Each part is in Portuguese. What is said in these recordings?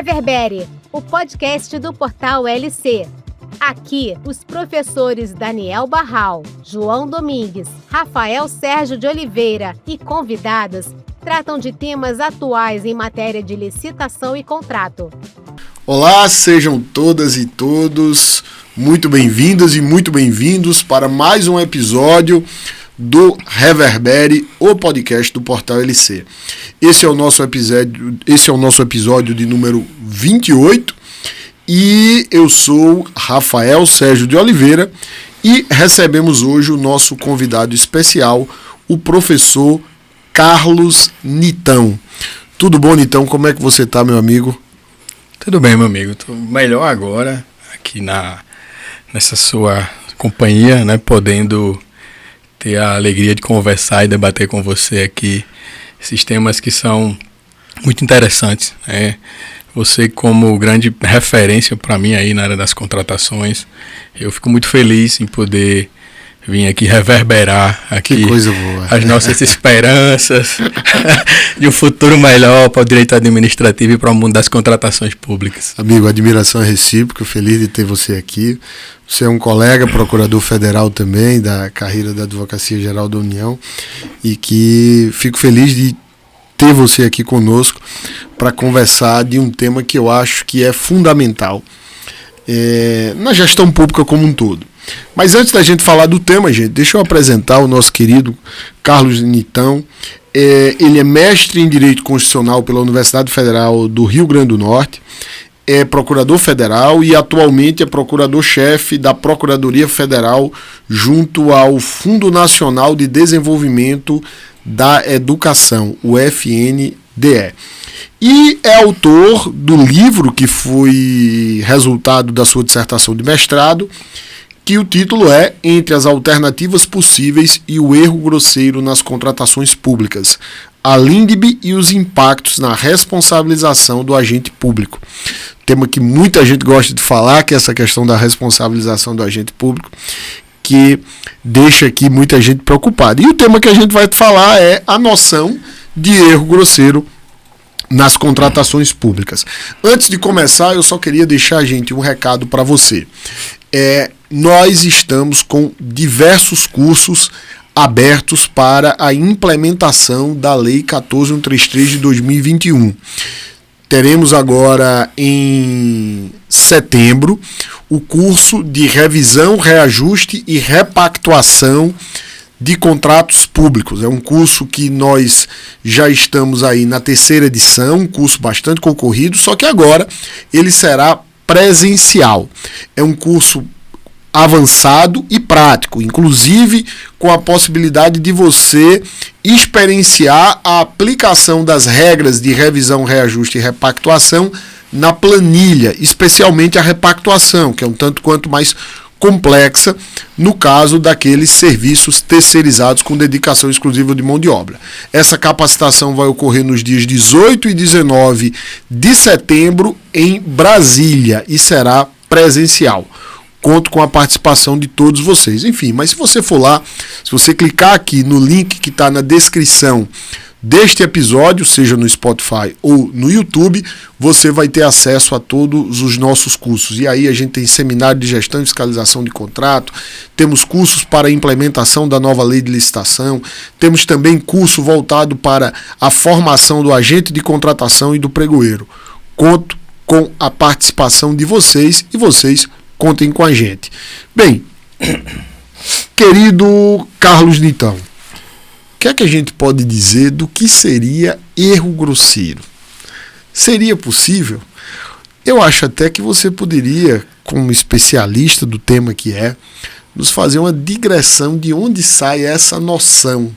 Reverbere, o podcast do Portal LC. Aqui, os professores Daniel Barral, João Domingues, Rafael Sérgio de Oliveira e convidados tratam de temas atuais em matéria de licitação e contrato. Olá, sejam todas e todos muito bem-vindas e muito bem-vindos para mais um episódio do Reverbere, o podcast do Portal LC. Esse é o nosso episódio de número 28 e eu sou Rafael Sérgio de Oliveira e recebemos hoje o nosso convidado especial, o professor Carlos Nitão. Tudo bom, Nitão? Como é que você está, meu amigo? Tudo bem, meu amigo. Estou melhor agora aqui nessa sua companhia, né, podendo ter a alegria de conversar e debater com você aqui esses temas que são muito interessantes, né? Você como grande referência para mim aí na área das contratações, eu fico muito feliz em poder vir aqui reverberar aqui as nossas esperanças de um futuro melhor para o direito administrativo e para o mundo das contratações públicas. Amigo, admiração é recíproca, feliz de ter você aqui. Você é um colega, procurador federal também, da carreira da Advocacia Geral da União, e que fico feliz de ter você aqui conosco para conversar de um tema que eu acho que é fundamental na gestão pública como um todo. Mas antes da gente falar do tema, gente, deixa eu apresentar o nosso querido Carlos Nitão. Ele é mestre em Direito Constitucional pela Universidade Federal do Rio Grande do Norte, é procurador federal e atualmente é procurador-chefe da Procuradoria Federal junto ao Fundo Nacional de Desenvolvimento da Educação, o FNDE. E é autor do livro que foi resultado da sua dissertação de mestrado, que o título é Entre as Alternativas Possíveis e o Erro Grosseiro nas Contratações Públicas, a LINDB e os Impactos na Responsabilização do Agente Público. Tema que muita gente gosta de falar, que é essa questão da responsabilização do agente público, que deixa aqui muita gente preocupada. E o tema que a gente vai falar é a noção de erro grosseiro nas contratações públicas. Antes de começar, eu só queria deixar, gente, um recado para você. Nós estamos com diversos cursos abertos para a implementação da Lei 14.133 de 2021. Teremos agora em setembro o curso de revisão, reajuste e repactuação de contratos públicos. É um curso que nós já estamos aí na 3ª edição, um curso bastante concorrido, só que agora ele será presencial. É um curso avançado e prático, inclusive com a possibilidade de você experienciar a aplicação das regras de revisão, reajuste e repactuação na planilha, especialmente a repactuação, que é um tanto quanto mais complexa no caso daqueles serviços terceirizados com dedicação exclusiva de mão de obra. Essa capacitação vai ocorrer nos dias 18 e 19 de setembro em Brasília e será presencial. Conto com a participação de todos vocês. Enfim, mas se você for lá, se você clicar aqui no link que está na descrição deste episódio, seja no Spotify ou no YouTube, você vai ter acesso a todos os nossos cursos. E aí a gente tem seminário de gestão e fiscalização de contrato, temos cursos para a implementação da nova lei de licitação, temos também curso voltado para a formação do agente de contratação e do pregoeiro. Conto com a participação de vocês e vocês contem com a gente. Bem, querido Carlos Nitão, o que é que a gente pode dizer do que seria erro grosseiro? Seria possível? Eu acho até que você poderia, como especialista do tema que é, nos fazer uma digressão de onde sai essa noção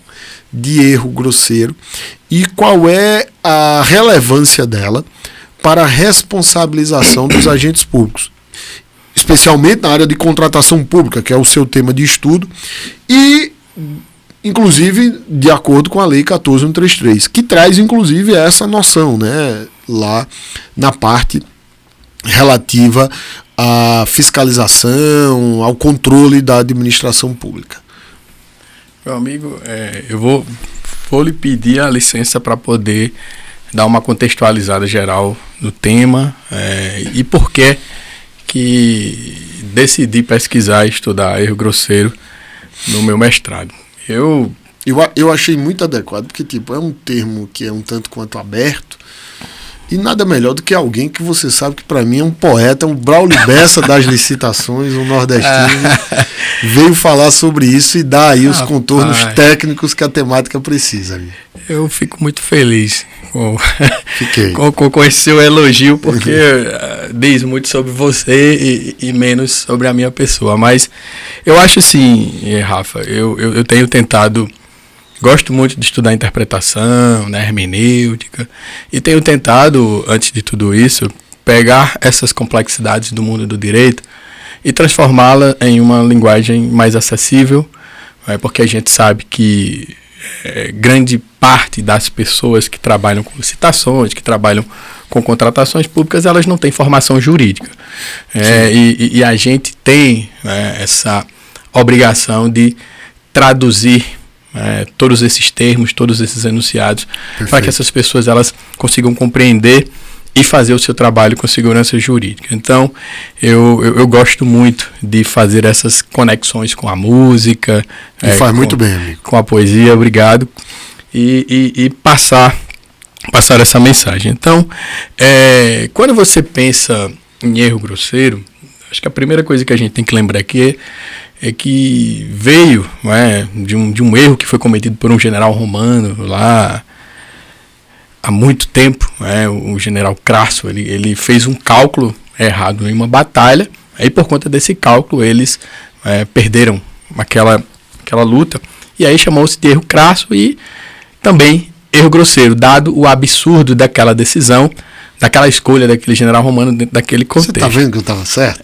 de erro grosseiro e qual é a relevância dela para a responsabilização dos agentes públicos, especialmente na área de contratação pública, que é o seu tema de estudo, e inclusive de acordo com a Lei 14.133, que traz inclusive essa noção, né, lá na parte relativa à fiscalização, ao controle da administração pública. Meu amigo, eu vou lhe pedir a licença para poder dar uma contextualizada geral do tema e por que decidi pesquisar e estudar erro grosseiro no meu mestrado. Eu achei muito adequado, porque tipo, é um termo que é um tanto quanto aberto, e nada melhor do que alguém que você sabe que para mim é um poeta, um Braulio Bessa das licitações, um nordestino, veio falar sobre isso e dar aí os contornos técnicos que a temática precisa. Amigo. Eu fico muito feliz com esse seu elogio, porque diz muito sobre você e menos sobre a minha pessoa. Mas eu acho assim, Rafa, eu tenho tentado... Gosto muito de estudar interpretação, né, hermenêutica, e tenho tentado, antes de tudo isso, pegar essas complexidades do mundo do direito e transformá-la em uma linguagem mais acessível, porque a gente sabe que grande parte das pessoas que trabalham com licitações, que trabalham com contratações públicas, elas não têm formação jurídica. E a gente tem essa obrigação de traduzir todos esses termos, todos esses enunciados, para que essas pessoas elas consigam compreender e fazer o seu trabalho com segurança jurídica. Então, eu gosto muito de fazer essas conexões com a música. Faz muito bem, amigo. Com a poesia, obrigado. E passar essa mensagem. Então, quando você pensa em erro grosseiro, acho que a primeira coisa que a gente tem que lembrar aqui é que veio de um erro que foi cometido por um general romano lá há muito tempo. O general Crasso, ele fez um cálculo errado em uma batalha, e por conta desse cálculo eles perderam aquela luta, e aí chamou-se de erro crasso e também erro grosseiro, dado o absurdo daquela decisão, daquela escolha daquele general romano dentro daquele contexto. Você tá vendo que eu estava certo?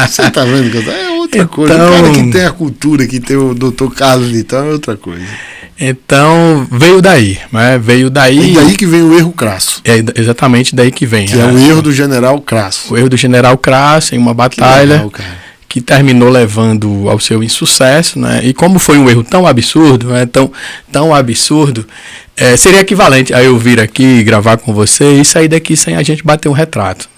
Você tá vendo que eu estava... É outra coisa. O cara que tem a cultura, que tem o Dr. Carlos Litão, é outra coisa. Então, veio daí. Veio daí... E daí que vem o erro crasso. É exatamente daí que vem. Que é o erro do general Crasso. O erro do general Crasso em uma batalha... Legal, cara. Que terminou levando ao seu insucesso, E como foi um erro tão absurdo, tão absurdo, seria equivalente a eu vir aqui gravar com você e sair daqui sem a gente bater um retrato.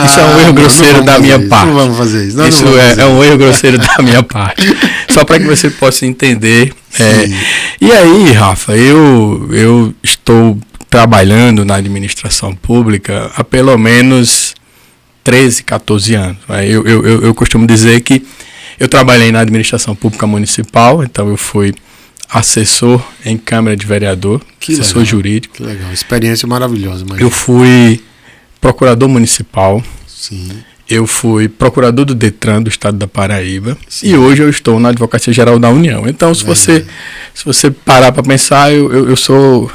Isso é um erro grosseiro da minha parte. Não vamos fazer isso. Isso é um erro grosseiro da minha parte. Só para que você possa entender. E aí, Rafa, eu estou trabalhando na administração pública há pelo menos 13, 14 anos. Eu costumo dizer que eu trabalhei na administração pública municipal, então eu fui assessor em Câmara de Vereador, assessor jurídico. Que legal, experiência maravilhosa. Imagina. Eu fui procurador municipal. Sim. Eu fui procurador do Detran do estado da Paraíba. Sim. E hoje eu estou na Advocacia Geral da União. Então, se você parar para pensar, eu sou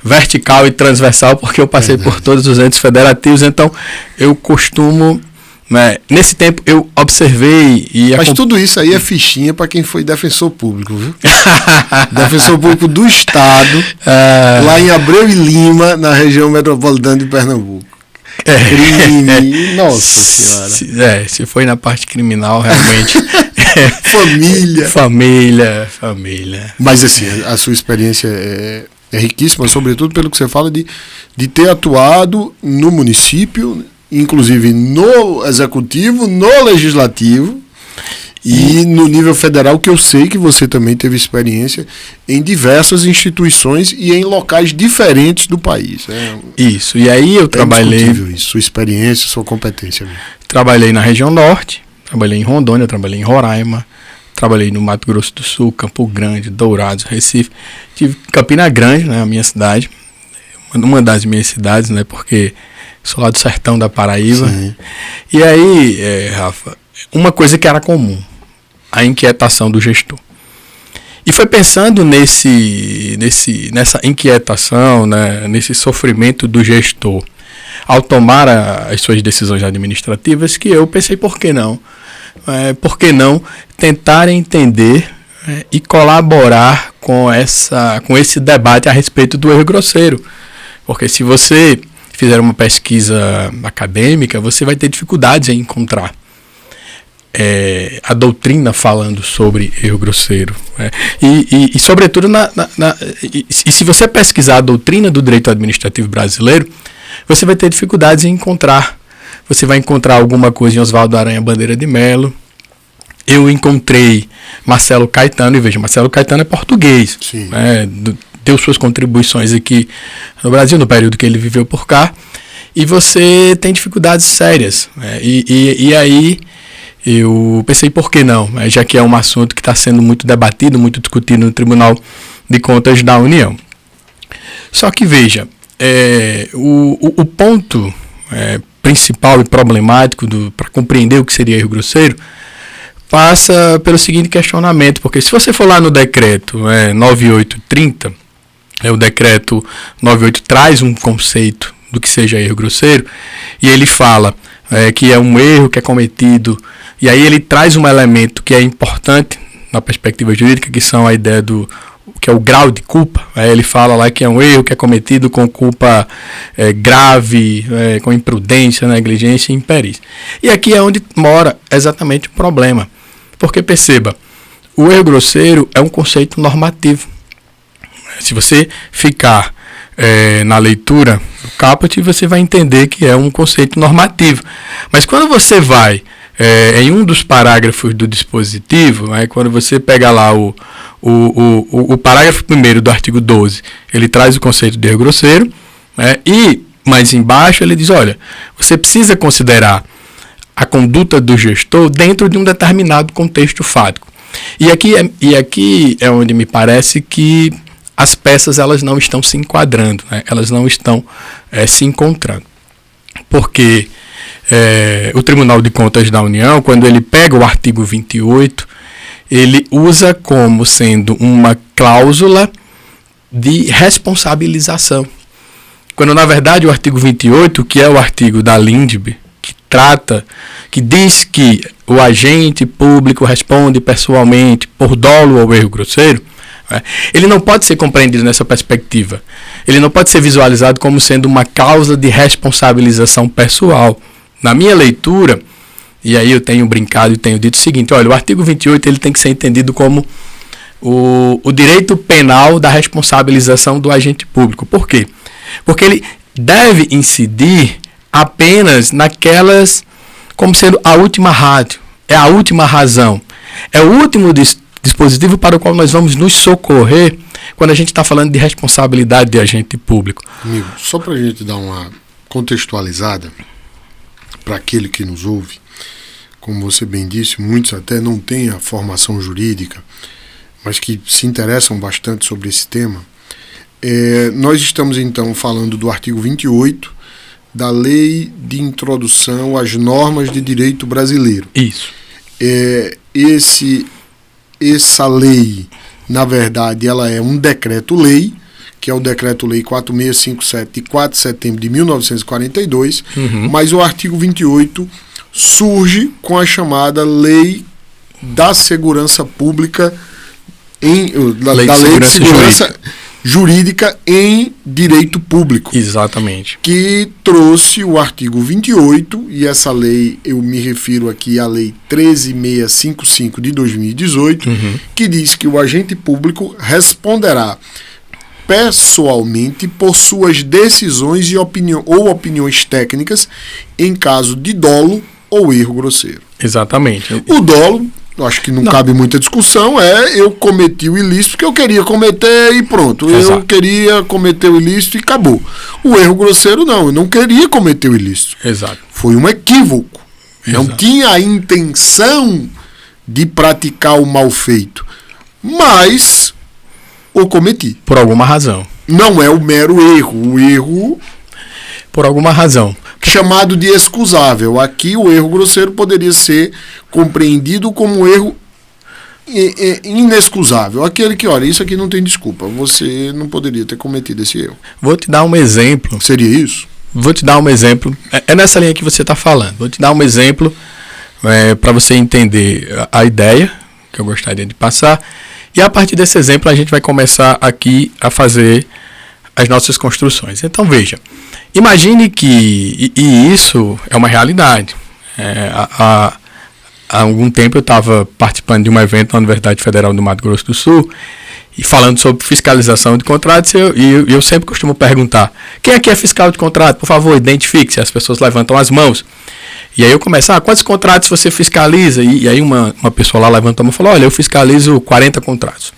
vertical e transversal, porque eu passei por todos os entes federativos. Então, eu costumo... nesse tempo, eu observei... Mas tudo isso aí é fichinha para quem foi defensor público, viu? Defensor público do estado, lá em Abreu e Lima, na região metropolitana de Pernambuco. Crime, nossa senhora. Se foi na parte criminal, realmente. Família. Mas assim, a sua experiência é riquíssima, sobretudo pelo que você fala de ter atuado no município, inclusive no executivo, no legislativo e no nível federal, que eu sei que você também teve experiência em diversas instituições e em locais diferentes do país. Isso, e aí eu trabalhei... Isso, sua experiência, sua competência. Trabalhei na região norte, trabalhei em Rondônia, trabalhei em Roraima, trabalhei no Mato Grosso do Sul, Campo Grande, Dourados, Recife. Tive Campina Grande, a minha cidade, uma das minhas cidades, porque sou lá do sertão da Paraíba. Sim. E aí, Rafa, uma coisa que era comum, a inquietação do gestor. E foi pensando nessa inquietação, nesse sofrimento do gestor, ao tomar as suas decisões administrativas, que eu pensei, por que não? Por que não tentar entender e colaborar com esse debate a respeito do erro grosseiro? Porque se você fizer uma pesquisa acadêmica, você vai ter dificuldades em encontrar a doutrina falando sobre erro grosseiro. E sobretudo, e se você pesquisar a doutrina do direito administrativo brasileiro, você vai ter dificuldades em encontrar. Você vai encontrar alguma coisa em Oswaldo Aranha Bandeira de Melo. Eu encontrei Marcelo Caetano, e veja, Marcelo Caetano é português, né, deu suas contribuições aqui no Brasil, no período que ele viveu por cá, e você tem dificuldades sérias, né, e aí eu pensei, por que não? Já que é um assunto que está sendo muito debatido, muito discutido no Tribunal de Contas da União. Só que veja, o ponto principal e problemático para compreender o que seria erro grosseiro passa pelo seguinte questionamento, porque se você for lá no decreto 9830, o decreto 98 traz um conceito do que seja erro grosseiro, e ele fala que é um erro que é cometido, e aí ele traz um elemento que é importante na perspectiva jurídica, que são a ideia do que é o grau de culpa. Ele fala lá que é um erro que é cometido com culpa grave, com imprudência, negligência e imperícia. E aqui é onde mora exatamente o problema. Porque perceba, o erro grosseiro é um conceito normativo. Se você ficar na leitura do caput, você vai entender que é um conceito normativo. Mas quando você vai em um dos parágrafos do dispositivo, quando você pega lá o parágrafo 1º do artigo 12, ele traz o conceito de erro grosseiro, e mais embaixo ele diz, olha, você precisa considerar a conduta do gestor dentro de um determinado contexto fático. E aqui é onde me parece que as peças elas não estão se enquadrando, elas não estão se encontrando. Porque o Tribunal de Contas da União, quando ele pega o artigo 28, ele usa como sendo uma cláusula de responsabilização. Quando, na verdade, o artigo 28, que é o artigo da LINDB, que diz que o agente público responde pessoalmente por dolo ou erro grosseiro, ele não pode ser compreendido nessa perspectiva. Ele não pode ser visualizado como sendo uma causa de responsabilização pessoal. Na minha leitura, e aí eu tenho brincado e tenho dito o seguinte, olha, o artigo 28 ele tem que ser entendido como o direito penal da responsabilização do agente público. Por quê? Porque ele deve incidir apenas naquelas, como sendo a última rádio, é a última razão, é o último dispositivo para o qual nós vamos nos socorrer quando a gente está falando de responsabilidade de agente público. Amigo, só para a gente dar uma contextualizada para aquele que nos ouve, como você bem disse, muitos até não têm a formação jurídica, mas que se interessam bastante sobre esse tema. Nós estamos então falando do artigo 28 da Lei de Introdução às Normas de Direito Brasileiro. Isso. Essa lei, na verdade, ela é um decreto-lei, que é o Decreto-Lei 4657, de 4 de setembro de 1942, mas o artigo 28 surge com a chamada Lei da Segurança Pública, da Lei de Segurança Jurídica em Direito Público. Exatamente. Que trouxe o artigo 28, e essa lei, eu me refiro aqui à Lei 13655 de 2018, que diz que o agente público responderá pessoalmente por suas decisões e opiniões técnicas em caso de dolo ou erro grosseiro. Exatamente. O dolo, eu acho que não cabe muita discussão, eu cometi o ilícito que eu queria cometer e pronto. Exato. Eu queria cometer o ilícito e acabou. O erro grosseiro não, eu não queria cometer o ilícito. Exato. Foi um equívoco. Exato. Não tinha a intenção de praticar o mal feito, mas o cometi. Por alguma razão. Não é o mero erro. O erro, por alguma razão, chamado de excusável. Aqui o erro grosseiro poderia ser compreendido como erro inexcusável. Aquele que, olha, isso aqui não tem desculpa. Você não poderia ter cometido esse erro. Vou te dar um exemplo. Seria isso? Vou te dar um exemplo. É nessa linha que você está falando. Vou te dar um exemplo para você entender a ideia que eu gostaria de passar. E a partir desse exemplo a gente vai começar aqui a fazer as nossas construções. Então veja, imagine que, e isso é uma realidade, há algum tempo eu estava participando de um evento na Universidade Federal do Mato Grosso do Sul, E falando sobre fiscalização de contratos, eu sempre costumo perguntar: quem aqui é fiscal de contrato? Por favor, identifique-se. As pessoas levantam as mãos. E aí eu começo: quantos contratos você fiscaliza? E aí uma pessoa lá levantou a mão e falou: olha, eu fiscalizo 40 contratos.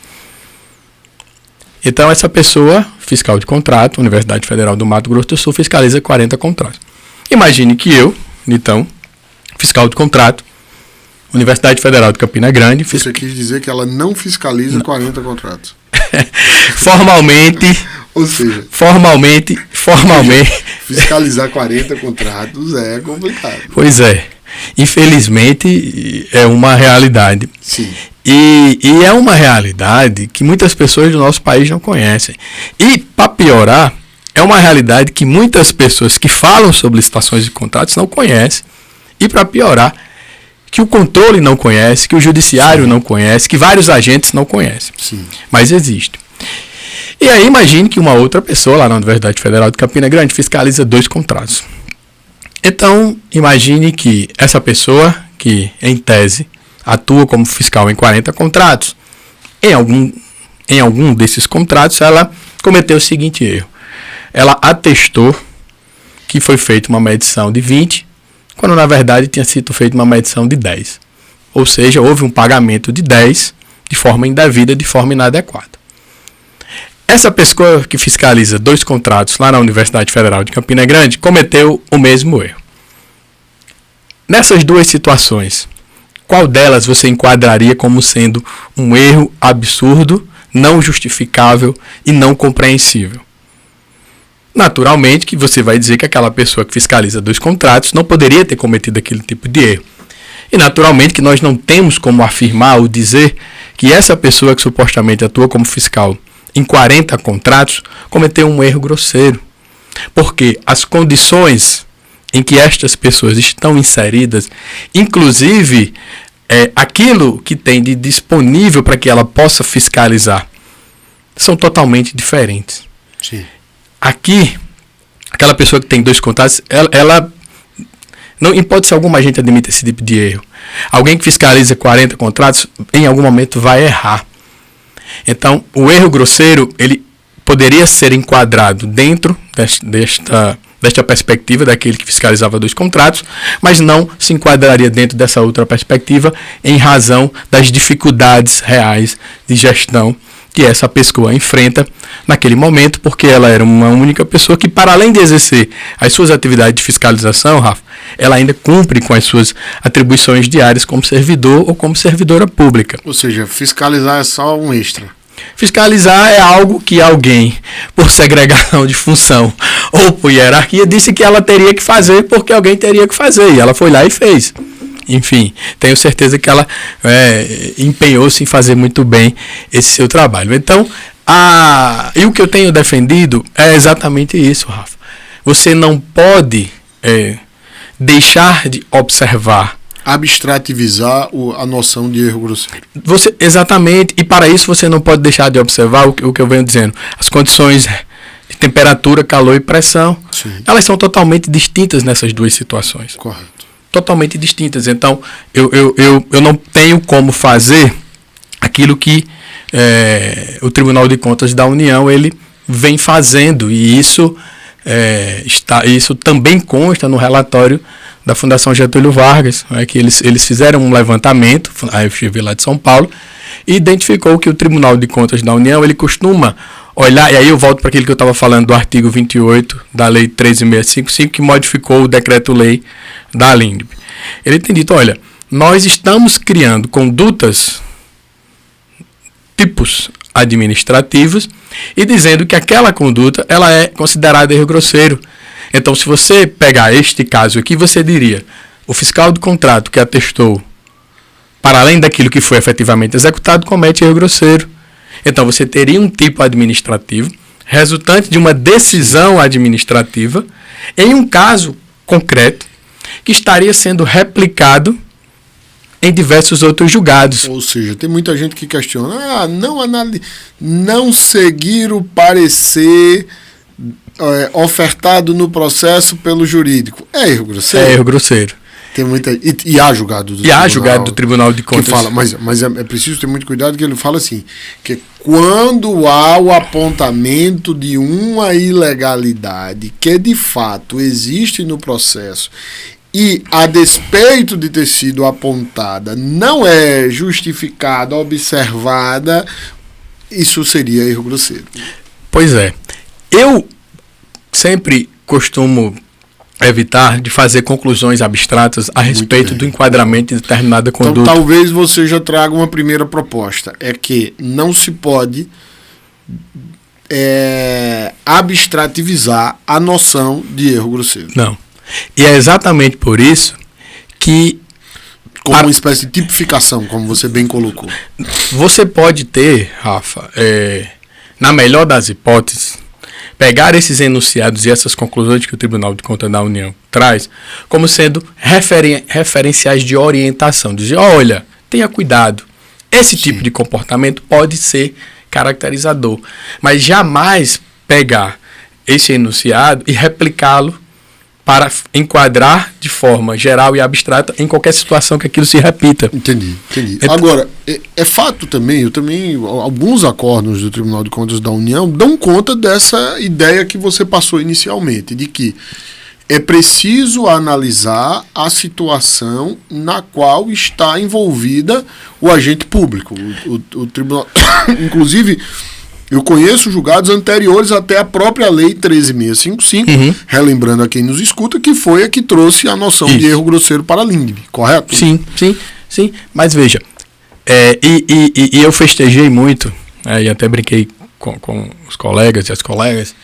Então essa pessoa, fiscal de contrato, Universidade Federal do Mato Grosso do Sul, fiscaliza 40 contratos. Imagine que eu, então, fiscal de contrato, Universidade Federal de Campina Grande... Você quis dizer que ela não fiscaliza 40 contratos. Formalmente... Ou seja... Formalmente... Fiscalizar 40 contratos é complicado. Pois é. Infelizmente, é uma realidade. Sim. E é uma realidade que muitas pessoas do nosso país não conhecem. E, para piorar, é uma realidade que muitas pessoas que falam sobre licitações de contratos não conhecem. E, para piorar, que o controle não conhece, que o judiciário não conhece, que vários agentes não conhecem. Sim. Mas existe. E aí imagine que uma outra pessoa lá na Universidade Federal de Campina Grande fiscaliza 2 contratos. Então, imagine que essa pessoa, que em tese atua como fiscal em 40 contratos, em algum desses contratos ela cometeu o seguinte erro. Ela atestou que foi feita uma medição de 20, quando na verdade tinha sido feita uma medição de 10. Ou seja, houve um pagamento de 10 de forma indevida, de forma inadequada. Essa pessoa que fiscaliza 2 contratos lá na Universidade Federal de Campina Grande cometeu o mesmo erro. Nessas 2 situações, qual delas você enquadraria como sendo um erro absurdo, não justificável e não compreensível? Naturalmente que você vai dizer que aquela pessoa que fiscaliza 2 contratos não poderia ter cometido aquele tipo de erro. E naturalmente que nós não temos como afirmar ou dizer que essa pessoa que supostamente atua como fiscal em 40 contratos cometeu um erro grosseiro. Porque as condições em que estas pessoas estão inseridas, inclusive aquilo que tem de disponível para que ela possa fiscalizar, são totalmente diferentes. Sim. Aqui, aquela pessoa que tem 2 contratos, ela não, em hipótese alguma, a gente admite esse tipo de erro. Alguém que fiscaliza 40 contratos, em algum momento vai errar. Então, o erro grosseiro, ele poderia ser enquadrado dentro desta perspectiva daquele que fiscalizava 2 contratos, mas não se enquadraria dentro dessa outra perspectiva em razão das dificuldades reais de gestão que essa pessoa enfrenta naquele momento, porque ela era uma única pessoa que, para além de exercer as suas atividades de fiscalização, Rafa, ela ainda cumpre com as suas atribuições diárias como servidor ou como servidora pública. Ou seja, fiscalizar é só um extra. Fiscalizar é algo que alguém, por segregação de função ou por hierarquia, disse que ela teria que fazer porque alguém teria que fazer, e ela foi lá e fez. Enfim, tenho certeza que ela empenhou-se em fazer muito bem esse seu trabalho. Então, e o que eu tenho defendido é exatamente isso, Rafa. Você não pode deixar de observar, abstrativizar a noção de erro grosseiro. Exatamente, e para isso você não pode deixar de observar o que eu venho dizendo. As condições de temperatura, calor e pressão, sim, elas são totalmente distintas nessas 2 situações. Correto. Totalmente distintas. Então, eu não tenho como fazer aquilo que o Tribunal de Contas da União ele vem fazendo, e isso também consta no relatório da Fundação Getúlio Vargas, que eles fizeram um levantamento, a FGV lá de São Paulo, e identificou que o Tribunal de Contas da União ele costuma olhar, e aí eu volto para aquilo que eu estava falando do artigo 28 da Lei 13.655, que modificou o decreto-lei da LINDB. Ele tem dito, olha, nós estamos criando condutas, tipos administrativos, e dizendo que aquela conduta ela é considerada erro grosseiro. Então, se você pegar este caso aqui, você diria, o fiscal do contrato que atestou, para além daquilo que foi efetivamente executado, comete erro grosseiro. Então, você teria um tipo administrativo, resultante de uma decisão administrativa, em um caso concreto, que estaria sendo replicado em diversos outros julgados. Ou seja, tem muita gente que questiona, não seguir o parecer ofertado no processo pelo jurídico. É erro grosseiro? É erro grosseiro. Tem muita, e há julgado do Tribunal de Contas. Que fala, mas é preciso ter muito cuidado, que ele fala assim, que quando há o apontamento de uma ilegalidade que de fato existe no processo e, a despeito de ter sido apontada, não é justificada, observada, isso seria erro grosseiro. Pois é. Eu sempre costumo evitar de fazer conclusões abstratas a respeito do enquadramento de determinada conduta. Então, talvez você já traga uma primeira proposta. É que não se pode abstrativizar a noção de erro grosseiro. Não. E é exatamente por isso que... Como uma espécie de tipificação, como você bem colocou. Você pode ter, Rafa, na melhor das hipóteses, pegar esses enunciados e essas conclusões que o Tribunal de Contas da União traz como sendo referenciais de orientação. Dizer, olha, tenha cuidado, esse tipo de comportamento pode ser caracterizador. Mas jamais pegar esse enunciado e replicá-lo para enquadrar de forma geral e abstrata em qualquer situação que aquilo se repita. Entendi. Agora, é fato também, alguns acordos do Tribunal de Contas da União dão conta dessa ideia que você passou inicialmente, de que é preciso analisar a situação na qual está envolvida o agente público. O tribunal, inclusive... Eu conheço julgados anteriores até a própria Lei 13.655, relembrando a quem nos escuta, que foi a que trouxe a noção de erro grosseiro para a LINDB, correto? Sim. Mas veja, e eu festejei muito, e até brinquei com os colegas e as colegas,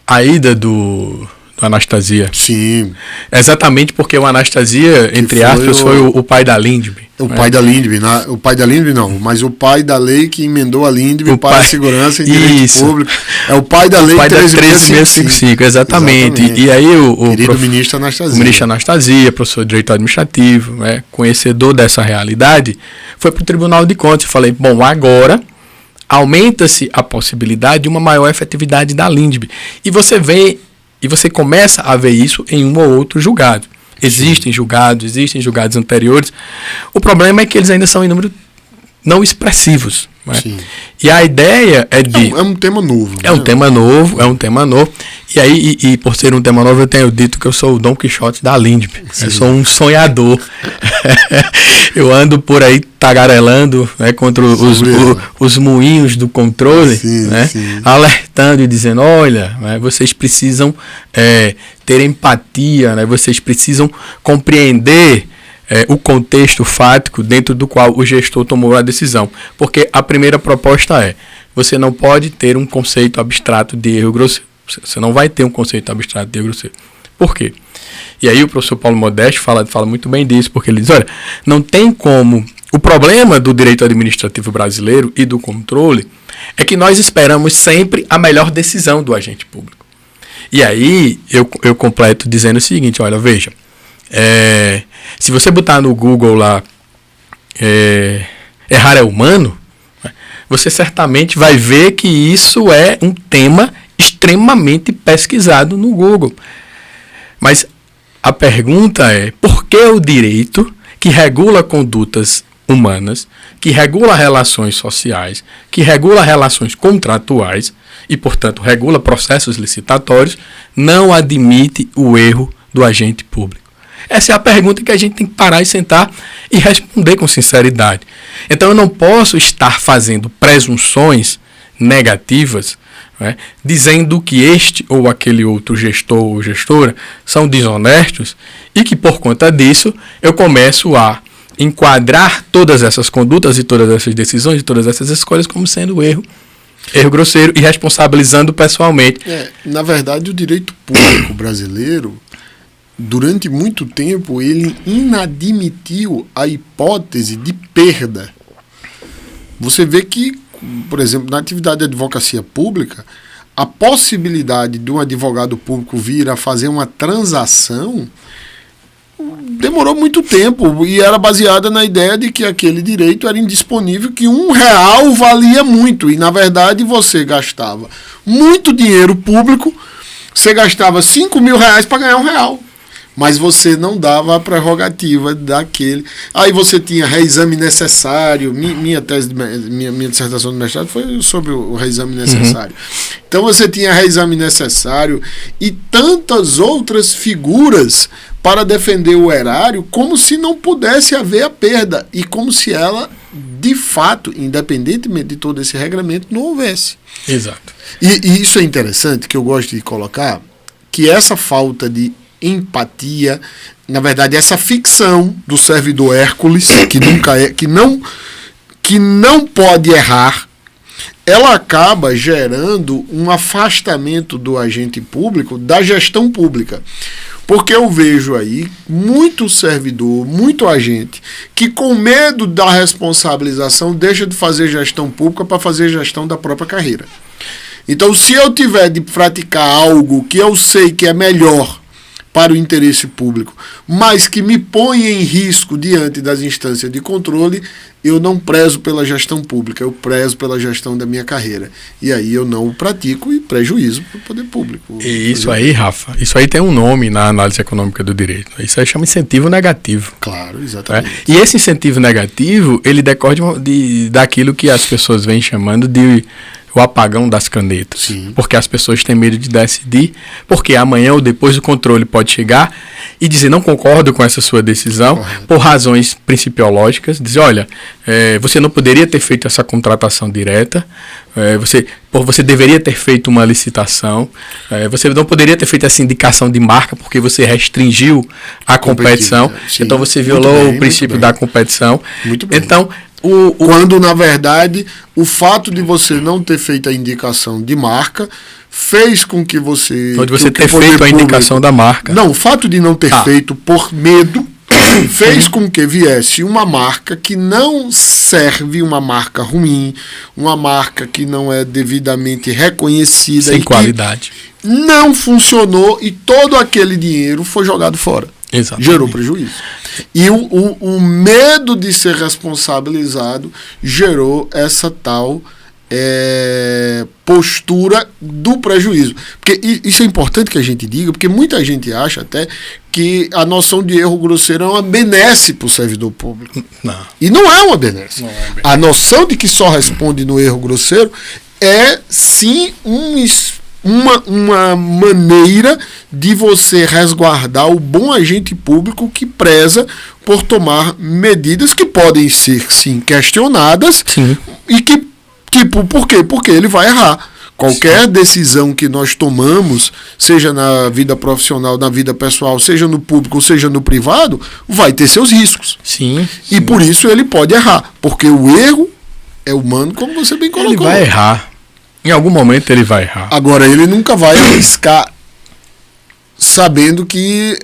a ida do Anastasia. Sim. Exatamente porque o Anastasia, entre aspas, foi o pai da LINDB. Pai da LINDB, o pai da LINDB não, mas o pai da lei que emendou a LINDB para a segurança e direito público. É o pai da lei 13.655, exatamente. E aí o ministro Anastasia. O ministro Anastasia, professor de Direito Administrativo, conhecedor dessa realidade, foi para o Tribunal de Contas. Eu falei, bom, agora aumenta-se a possibilidade de uma maior efetividade da LINDB. E você começa a ver isso em um ou outro julgado. Existem julgados anteriores. O problema é que eles ainda são em número não expressivos. Né? E a ideia é de... É um tema novo. É um tema novo. E aí, por ser um tema novo, eu tenho dito que eu sou o Dom Quixote da LINDB. Eu sou um sonhador. Eu ando por aí tagarelando, contra os moinhos do controle, alertando e dizendo, olha, vocês precisam ter empatia, vocês precisam compreender o contexto fático dentro do qual o gestor tomou a decisão. Porque a primeira proposta é, você não pode ter um conceito abstrato de erro grosseiro. Você não vai ter um conceito abstrato de erro grosseiro. Por quê? E aí o professor Paulo Modeste fala muito bem disso, porque ele diz, olha, não tem como... O problema do direito administrativo brasileiro e do controle é que nós esperamos sempre a melhor decisão do agente público. E aí eu completo dizendo o seguinte, olha, veja, se você botar no Google lá, errar é humano, você certamente vai ver que isso é um tema extremamente pesquisado no Google. Mas a pergunta é, por que o direito que regula condutas humanas, que regula relações sociais, que regula relações contratuais e, portanto, regula processos licitatórios, não admite o erro do agente público? Essa é a pergunta que a gente tem que parar e sentar e responder com sinceridade. Então, eu não posso estar fazendo presunções negativas, dizendo que este ou aquele outro gestor ou gestora são desonestos e que, por conta disso, eu começo a enquadrar todas essas condutas e todas essas decisões e todas essas escolhas como sendo erro grosseiro e responsabilizando pessoalmente. Na verdade, o direito público brasileiro, durante muito tempo, ele inadmitiu a hipótese de perda. Você vê que, por exemplo, na atividade de advocacia pública, a possibilidade de um advogado público vir a fazer uma transação demorou muito tempo e era baseada na ideia de que aquele direito era indisponível, que R$1 valia muito e, na verdade, você gastava muito dinheiro público, você gastava R$5.000 para ganhar R$1. mas você não dava a prerrogativa daquele. Aí você tinha reexame necessário. Minha dissertação de mestrado foi sobre o reexame necessário. Então você tinha reexame necessário e tantas outras figuras para defender o erário, como se não pudesse haver a perda e como se ela, de fato, independentemente de todo esse regramento, não houvesse. Exato. E isso é interessante, que eu gosto de colocar, que essa falta de empatia, na verdade, essa ficção do servidor Hércules, que não pode errar, ela acaba gerando um afastamento do agente público da gestão pública. Porque eu vejo aí muito servidor, muito agente, que com medo da responsabilização deixa de fazer gestão pública para fazer gestão da própria carreira. Então, se eu tiver de praticar algo que eu sei que é melhor para o interesse público, mas que me põe em risco diante das instâncias de controle, eu não prezo pela gestão pública, eu prezo pela gestão da minha carreira. E aí eu não o pratico e prejuízo para o poder público. E isso aí, Rafa, isso aí tem um nome na análise econômica do direito. Isso aí chama incentivo negativo. Claro, exatamente. E esse incentivo negativo, ele decorre daquilo que as pessoas vêm chamando de o apagão das canetas. Sim. Porque as pessoas têm medo de decidir, porque amanhã ou depois o controle pode chegar e dizer não concordo com essa sua decisão. Correto. Por razões principiológicas, dizer, olha, você não poderia ter feito essa contratação direta, você deveria ter feito uma licitação, você não poderia ter feito essa indicação de marca porque você restringiu a competição, então você violou o princípio da competição. Muito bem. Então, quando, na verdade, o fato de você não ter feito a indicação de marca fez com que você... Pode você ter feito a indicação da marca. Não, o fato de não ter feito por medo fez com que viesse uma marca que não serve, uma marca ruim, uma marca que não é devidamente reconhecida. Sem qualidade. Não funcionou e todo aquele dinheiro foi jogado fora. Exatamente. Gerou prejuízo. E o medo de ser responsabilizado gerou essa tal postura do prejuízo. Porque isso é importante que a gente diga, porque muita gente acha até que a noção de erro grosseiro é uma benesse para o servidor público. Não. E não é uma benesse. A noção de que só responde no erro grosseiro é sim uma maneira de você resguardar o bom agente público que preza por tomar medidas que podem ser, sim, questionadas. Sim. E que, tipo, por quê? Porque ele vai errar. Qualquer decisão que nós tomamos, seja na vida profissional, na vida pessoal, seja no público, seja no privado, vai ter seus riscos. Sim. E por isso ele pode errar, porque o erro é humano, como você bem colocou. Ele vai errar. Em algum momento ele vai errar. Agora, ele nunca vai arriscar sabendo que...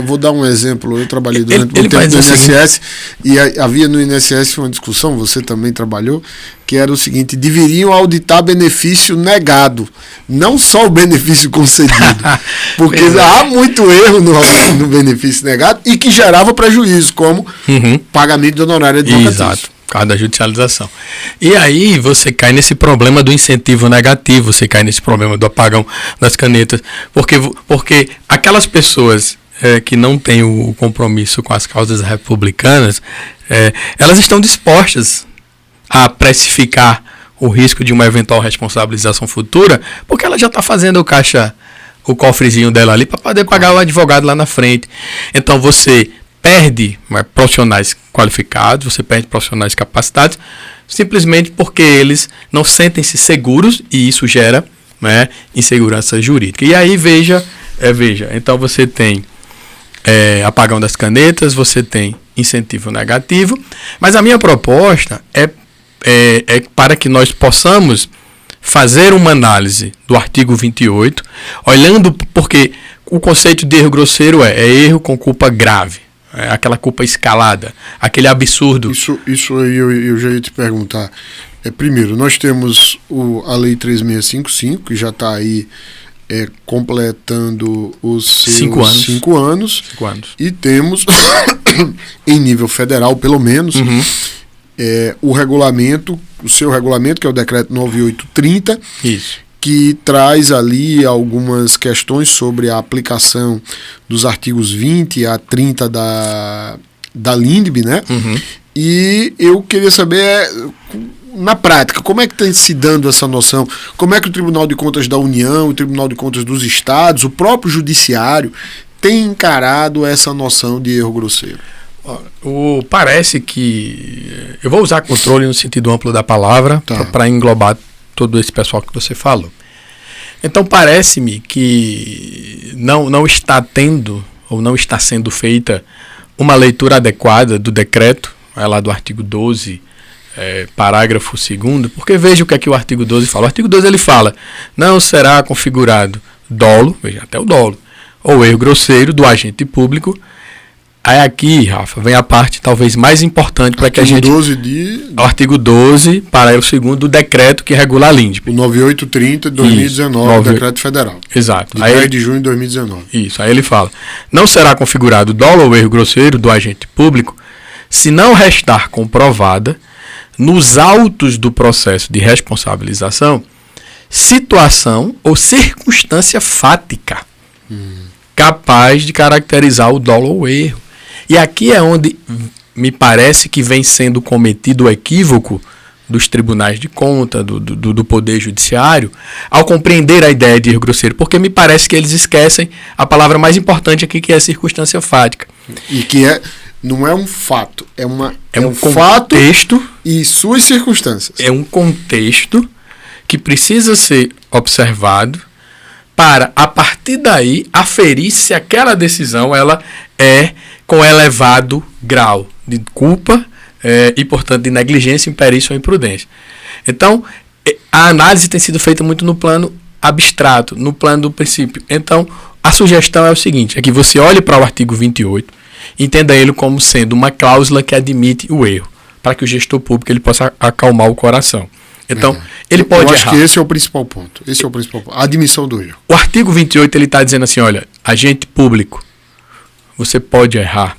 vou dar um exemplo. Eu trabalhei durante muito tempo no INSS e havia no INSS uma discussão, você também trabalhou, que era o seguinte: deveriam auditar benefício negado, não só o benefício concedido. Porque há muito erro no benefício negado e que gerava prejuízo, como pagamento de honorário advocatício. Exato. Por causa da judicialização. E aí você cai nesse problema do incentivo negativo, você cai nesse problema do apagão das canetas, porque aquelas pessoas que não têm o compromisso com as causas republicanas, elas estão dispostas a precificar o risco de uma eventual responsabilização futura, porque ela já está fazendo o cofrezinho dela ali para poder pagar o advogado lá na frente. Então você perde profissionais qualificados, você perde profissionais capacitados, simplesmente porque eles não sentem-se seguros e isso gera insegurança jurídica. E aí, veja, então você tem apagão das canetas, você tem incentivo negativo, mas a minha proposta é para que nós possamos fazer uma análise do artigo 28, olhando, porque o conceito de erro grosseiro é erro com culpa grave. Aquela culpa escalada, aquele absurdo. Isso aí eu já ia te perguntar. Primeiro, nós temos a Lei 3655, que já está aí completando os seus 5 anos. E temos, em nível federal, pelo menos, o seu regulamento, que é o decreto 9830, isso, que traz ali algumas questões sobre a aplicação dos artigos 20 a 30 da LINDB, né? Uhum. E eu queria saber, na prática, como é que tem se dando essa noção? Como é que o Tribunal de Contas da União, o Tribunal de Contas dos Estados, o próprio Judiciário tem encarado essa noção de erro grosseiro? Parece que... Eu vou usar controle no sentido amplo da palavra, Tá. para englobar todo esse pessoal que você falou. Então parece-me que não está tendo, ou não está sendo feita, uma leitura adequada do decreto, lá do artigo 12, parágrafo 2º, porque veja o que é que o artigo 12 fala. O artigo 12 ele fala: não será configurado dolo, veja, até o dolo, ou erro grosseiro do agente público. Aí aqui, Rafa, vem a parte talvez mais importante para que a gente... O artigo 12, parágrafo 2º do decreto que regula a LINDB. O 9830 de 2019, o decreto federal. Exato. De Aí, 10 de junho de 2019. Isso, aí ele fala: não será configurado dolo ou erro grosseiro do agente público se não restar comprovada nos autos do processo de responsabilização situação ou circunstância fática capaz de caracterizar o dolo ou erro. E aqui é onde me parece que vem sendo cometido o equívoco dos tribunais de conta, do Poder Judiciário, ao compreender a ideia de erro grosseiro, porque me parece que eles esquecem a palavra mais importante aqui, que é circunstância fática. E que não é um fato, é um fato e suas circunstâncias. É um contexto que precisa ser observado para, a partir daí, aferir se aquela decisão ela é com elevado grau de culpa e, portanto, de negligência, imperícia ou imprudência. Então, a análise tem sido feita muito no plano abstrato, no plano do princípio. Então, a sugestão é o seguinte: é que você olhe para o artigo 28, entenda ele como sendo uma cláusula que admite o erro, para que o gestor público ele possa acalmar o coração. Então, ele pode errar. Eu acho que esse é o principal ponto. A admissão do erro. O artigo 28 ele está dizendo assim: olha, agente público, você pode errar,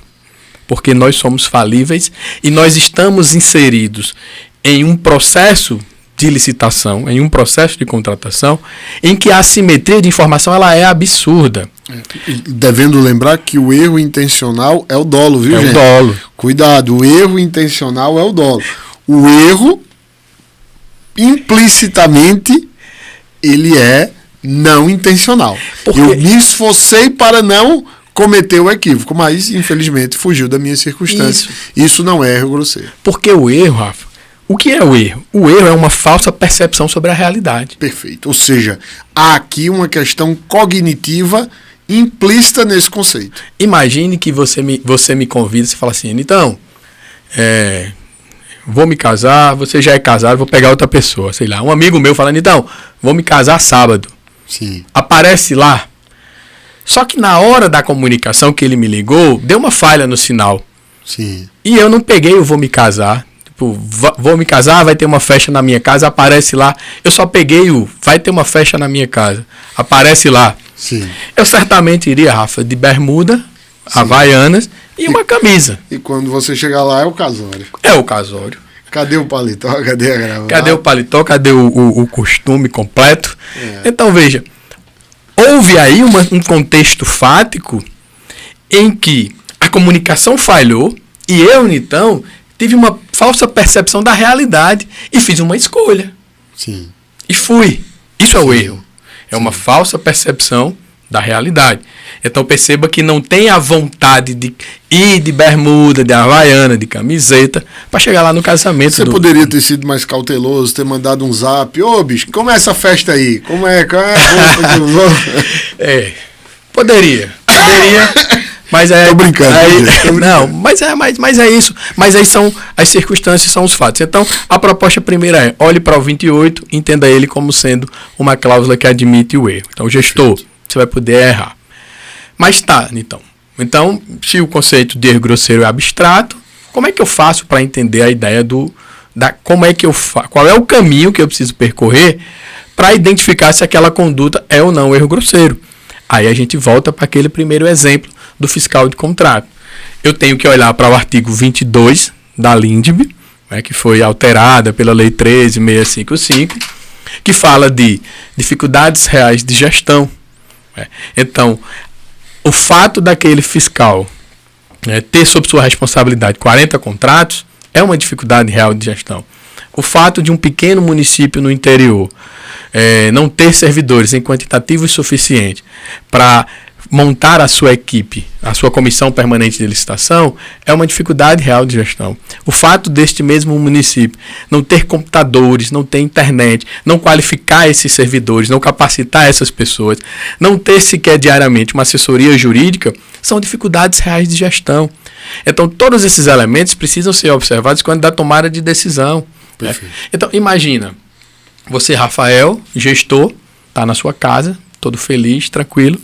porque nós somos falíveis e nós estamos inseridos em um processo de licitação, em um processo de contratação, em que a assimetria de informação ela é absurda. Devendo lembrar que o erro intencional é o dolo, viu, gente? É o dolo. Cuidado, o erro intencional é o dolo. O erro, implicitamente, ele é não intencional. Porque... Eu me esforcei para não cometer o equívoco, mas, infelizmente, fugiu da minha circunstância. Isso não é erro grosseiro. Porque o erro, Rafa, o que é o erro? O erro é uma falsa percepção sobre a realidade. Perfeito. Ou seja, há aqui uma questão cognitiva implícita nesse conceito. Imagine que você me convida, você fala assim: então, vou me casar, você já é casado, vou pegar outra pessoa, sei lá. Um amigo meu falando: então, vou me casar sábado. Sim. Aparece lá. Só que na hora da comunicação que ele me ligou, deu uma falha no sinal. Sim. E eu não peguei o vou me casar. Tipo, vou me casar, vai ter uma festa na minha casa, aparece lá. Eu só peguei o vai ter uma festa na minha casa. Aparece lá. Sim. Eu certamente iria, Rafa, de bermuda, havaianas e uma camisa. E quando você chegar lá é o casório. É o casório. Cadê o paletó? Cadê a gravata? Cadê o paletó? Cadê o costume completo? Então, veja, houve aí um contexto fático em que a comunicação falhou e eu, então, tive uma falsa percepção da realidade e fiz uma escolha. Sim. E fui. Isso é o erro. É uma falsa percepção da realidade. Então perceba que não tem a vontade de ir de bermuda, de havaiana, de camiseta, para chegar lá no casamento. Você poderia ter sido mais cauteloso, ter mandado um zap: ô bicho, como é essa festa aí? Como é? Poderia. Mas Tô brincando. Não, mas é isso. Mas aí são as circunstâncias, são os fatos. Então, a proposta primeira é: olhe para o 28, entenda ele como sendo uma cláusula que admite o erro. Então, gestor, você vai poder errar. Mas tá, então. Então, se o conceito de erro grosseiro é abstrato, como é que eu faço para entender a ideia como é que eu faço? Qual é o caminho que eu preciso percorrer para identificar se aquela conduta é ou não erro grosseiro? Aí a gente volta para aquele primeiro exemplo do fiscal de contrato. Eu tenho que olhar para o artigo 22 da LINDB, que foi alterada pela Lei 13.655, que fala de dificuldades reais de gestão. Então, o fato daquele fiscal ter sob sua responsabilidade 40 contratos é uma dificuldade real de gestão. O fato de um pequeno município no interior não ter servidores em quantitativo suficiente para montar a sua equipe, a sua comissão permanente de licitação, é uma dificuldade real de gestão. O fato deste mesmo município não ter computadores, não ter internet, não qualificar esses servidores, não capacitar essas pessoas, não ter sequer diariamente uma assessoria jurídica, são dificuldades reais de gestão. Então, todos esses elementos precisam ser observados quando dá tomada de decisão. Então, imagina, você, Rafael, gestor, está na sua casa, todo feliz, tranquilo,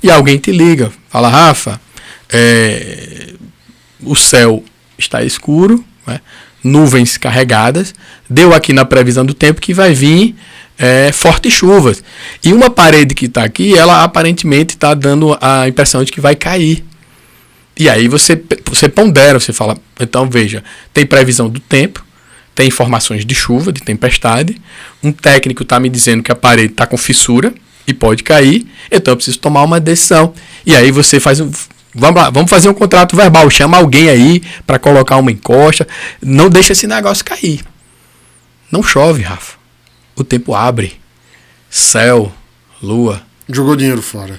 e alguém te liga, fala, Rafa, o céu está escuro, nuvens carregadas, deu aqui na previsão do tempo que vai vir fortes chuvas. E uma parede que está aqui, ela aparentemente está dando a impressão de que vai cair. E aí você pondera, você fala, então veja, tem previsão do tempo, tem informações de chuva, de tempestade, um técnico está me dizendo que a parede está com fissura e pode cair, então eu preciso tomar uma decisão. E aí você faz vamos lá, vamos fazer um contrato verbal, chama alguém aí para colocar uma encosta, não deixa esse negócio cair. Não chove, Rafa. O tempo abre. Céu, lua. Jogou dinheiro fora.